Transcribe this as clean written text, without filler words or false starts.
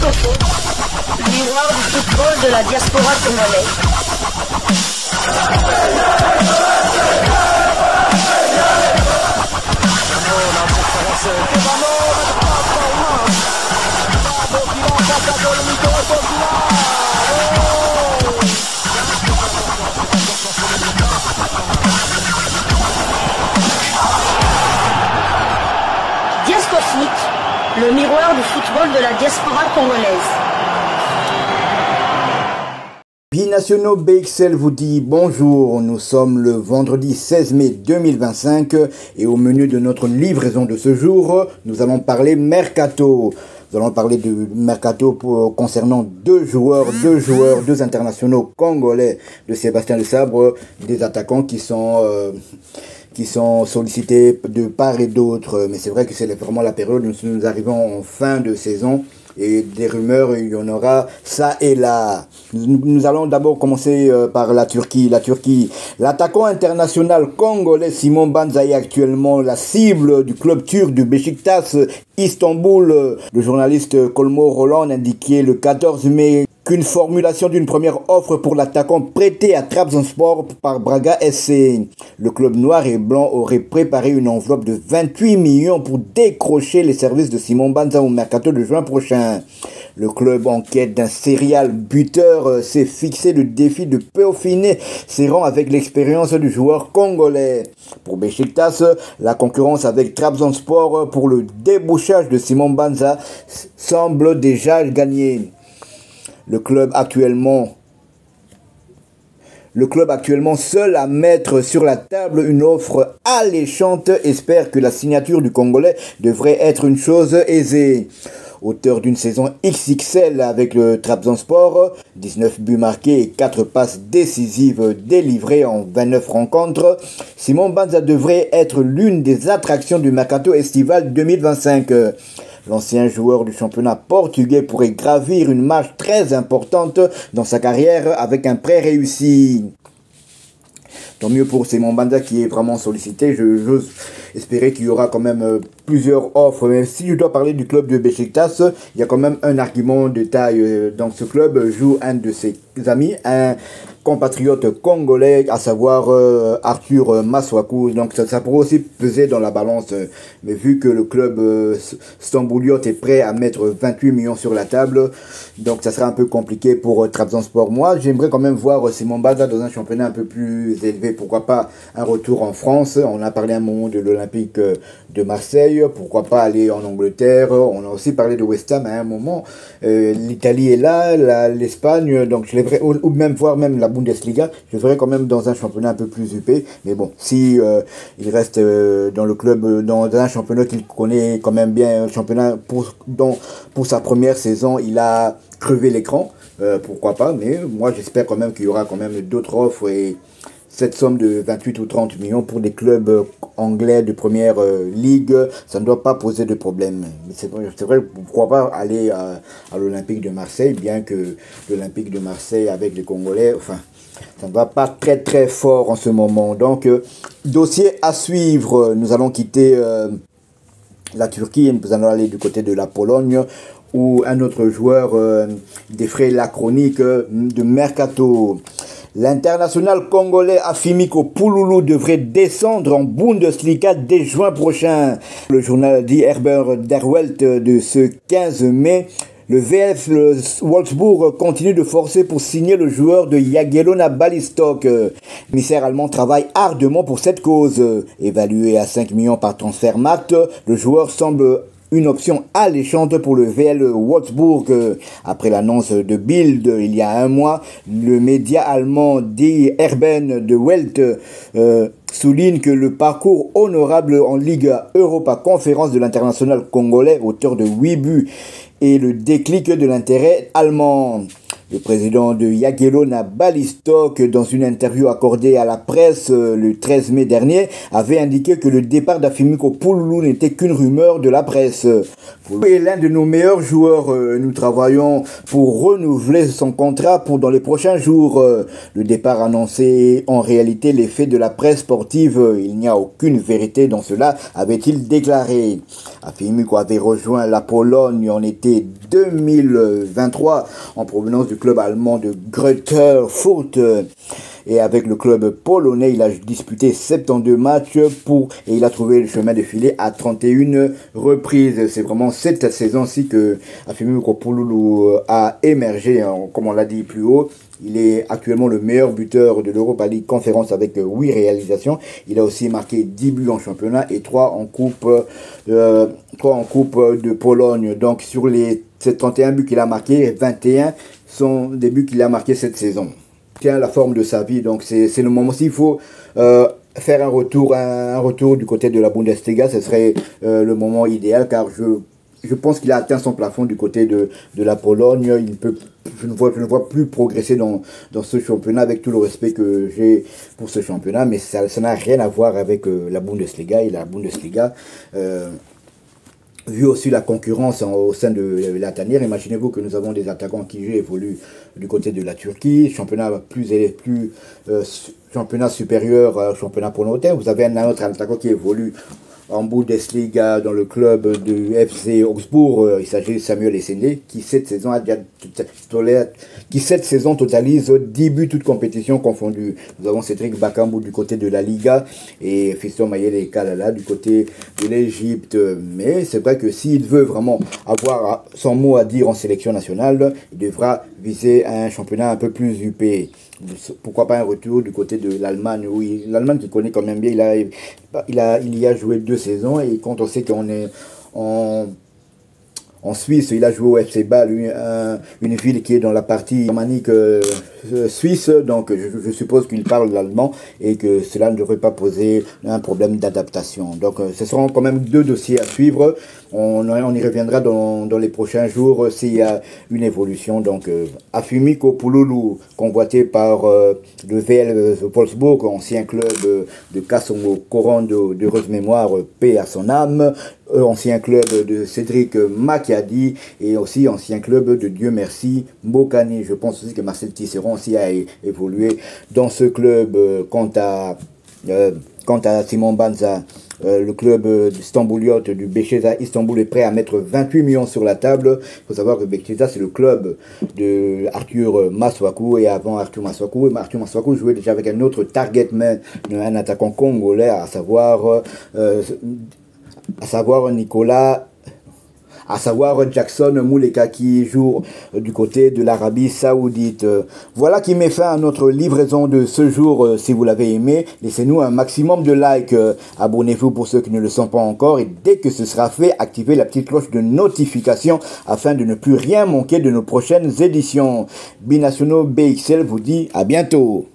Discopo, miroir du football de la diaspora congolaise. Diascofoot, le miroir du football de la diaspora congolaise. Binationaux BXL vous dit bonjour, nous sommes le vendredi 16 mai 2025 et au menu de notre livraison de ce jour, nous allons parler Mercato. Nous allons parler de Mercato concernant deux internationaux congolais de Sébastien Desabre, des attaquants qui sont sollicités de part et d'autre. Mais c'est vrai que c'est vraiment la période où nous arrivons en fin de saison. Et des rumeurs, il y en aura ça et là. Nous allons d'abord commencer par la Turquie. L'attaquant international congolais Simon Banza est actuellement la cible du club turc du Beşiktaş Istanbul. Le journaliste Kolmo Roland indiquait le 14 mai qu'une formulation d'une première offre pour l'attaquant prêté à Trabzonspor par Braga SC. Le club noir et blanc aurait préparé une enveloppe de 28 millions pour décrocher les services de Simon Banza au mercato de juin prochain. Le club en quête d'un serial buteur s'est fixé le défi de peaufiner ses rangs avec l'expérience du joueur congolais. Pour Beşiktaş, la concurrence avec Trabzonspor pour le débouchage de Simon Banza semble déjà gagnée. Le club actuellement seul à mettre sur la table une offre alléchante espère que la signature du Congolais devrait être une chose aisée. Auteur d'une saison XXL avec le Trabzonspor, 19 buts marqués et 4 passes décisives délivrées en 29 rencontres, Simon Banza devrait être l'une des attractions du mercato estival 2025. L'ancien joueur du championnat portugais pourrait gravir une marche très importante dans sa carrière avec un prêt réussi. Tant mieux pour Simon Banza qui est vraiment sollicité. J'ose espérer qu'il y aura quand même plusieurs offres. Mais si je dois parler du club de Beşiktaş, il y a quand même un argument de taille. Dans ce club joue un de ses amis, un compatriote congolais, à savoir Arthur Maswaku. Donc ça pourrait aussi peser dans la balance. Mais vu que le club stambouliote est prêt à mettre 28 millions sur la table, donc ça sera un peu compliqué pour Trabzonspor. Moi, j'aimerais quand même voir Simon Banza dans un championnat un peu plus élevé. Pourquoi pas un retour en France? On a parlé un moment de l'Olympique de Marseille. Pourquoi pas aller en Angleterre? On a aussi parlé de West Ham à un moment. L'Italie est là, l'Espagne. Donc je l'aimerais, ou même voir même la Bundesliga. Je le verrais quand même dans un championnat un peu plus huppé. Mais bon, si il reste dans le club, dans un championnat qu'il connaît quand même bien, un championnat pour sa première saison, il a crevé l'écran. Pourquoi pas? Mais moi j'espère quand même qu'il y aura quand même d'autres offres et cette somme de 28 ou 30 millions pour des clubs anglais de première ligue, ça ne doit pas poser de problème. Mais c'est vrai, pourquoi pas aller à l'Olympique de Marseille, bien que l'Olympique de Marseille avec les Congolais, enfin, ça ne va pas très très fort en ce moment. Donc, dossier à suivre. Nous allons quitter la Turquie et nous allons aller du côté de la Pologne, où un autre joueur défraie la chronique de Mercato. L'international congolais Afimiko Pouloulou devrait descendre en Bundesliga dès juin prochain. Le journal dit Herbert Derwelt de ce 15 mai. Le VF Wolfsburg continue de forcer pour signer le joueur de Jagiellona Białystok. L'émissaire allemand travaille ardemment pour cette cause. Évalué à 5 millions par Transfermarkt, le joueur semble une option alléchante pour le VL Wolfsburg. Après l'annonce de Bild il y a un mois, le média allemand Die Erben de Welt souligne que le parcours honorable en Ligue Europa Conférence de l'international congolais, auteur de 8 buts, et le déclic de l'intérêt allemand. Le président de Jagiellona Balistok, dans une interview accordée à la presse le 13 mai dernier, avait indiqué que le départ d'Afimiko Pouloulou n'était qu'une rumeur de la presse. Pouloulou est l'un de nos meilleurs joueurs. Nous travaillons pour renouveler son contrat dans les prochains jours. Le départ annoncé en réalité l'effet de la presse sportive. Il n'y a aucune vérité dans cela, avait-il déclaré. Afimiko avait rejoint la Pologne en été 2023 en provenance du club allemand de Greuther Fürth. Et avec le club polonais, il a disputé 72 matchs et il a trouvé le chemin de filer à 31 reprises. C'est vraiment cette saison-ci que Afimiko Pouloulou a émergé, comme on l'a dit plus haut. Il est actuellement le meilleur buteur de l'Europa League Conférence avec 8 réalisations. Il a aussi marqué 10 buts en championnat et 3 en coupe de Pologne. Donc sur les 31 buts qu'il a marqués, 21 sont des buts qu'il a marqués cette saison. Tient la forme de sa vie, donc c'est le moment. S'il faut faire un retour du côté de la Bundesliga, ce serait le moment idéal, car je pense qu'il a atteint son plafond du côté de la Pologne. Je ne vois plus progresser dans ce championnat, avec tout le respect que j'ai pour ce championnat, mais ça n'a rien à voir avec la Bundesliga. Et la Bundesliga, vu aussi la concurrence au sein de la tanière, imaginez-vous que nous avons des attaquants qui évoluent du côté de la Turquie, championnat supérieur au championnat polonais. Vous avez un autre attaquant qui évolue en Bundesliga dans le club du FC Augsbourg. Il s'agit de Samuel Essendé, qui cette saison totalise 10 buts toutes compétitions confondues. Nous avons Cédric Bakambu du côté de la Liga et Fiston Mayele Kalala du côté de l'Égypte. Mais c'est vrai que s'il veut vraiment avoir son mot à dire en sélection nationale, il devra viser un championnat un peu plus huppé. Pourquoi pas un retour du côté de l'Allemagne? Oui, l'Allemagne qui connaît quand même bien, il y a joué 2 saisons, et quand on sait qu'on est en Suisse, il a joué au FC Bâle, une ville qui est dans la partie germanique suisse, donc je suppose qu'il parle l'allemand et que cela ne devrait pas poser un problème d'adaptation. Donc ce seront quand même 2 dossiers à suivre. On y reviendra dans les prochains jours s'il y a une évolution. Donc Afimiko Pouloulou, convoité par le VL Wolfsburg, ancien club de Kassongo Korando, d'heureuse mémoire, paix à son âme, ancien club de Cédric Makiadi et aussi ancien club de Dieu merci Mbokani. Je pense aussi que Marcel Tisserand aussi a évolué dans ce club. Quant à Simon Banza, le club d'Istanbul du Beşiktaş Istanbul est prêt à mettre 28 millions sur la table. Il faut savoir que Beşiktaş c'est le club de Arthur Masuaku, et avant Arthur Masuaku jouait déjà avec un autre target man, un attaquant congolais, à savoir Jackson Mouleka, qui joue du côté de l'Arabie Saoudite. Voilà qui met fin à notre livraison de ce jour. Si vous l'avez aimé, laissez-nous un maximum de likes. Abonnez-vous pour ceux qui ne le sont pas encore, et dès que ce sera fait, activez la petite cloche de notification afin de ne plus rien manquer de nos prochaines éditions. Binationaux BXL vous dit à bientôt.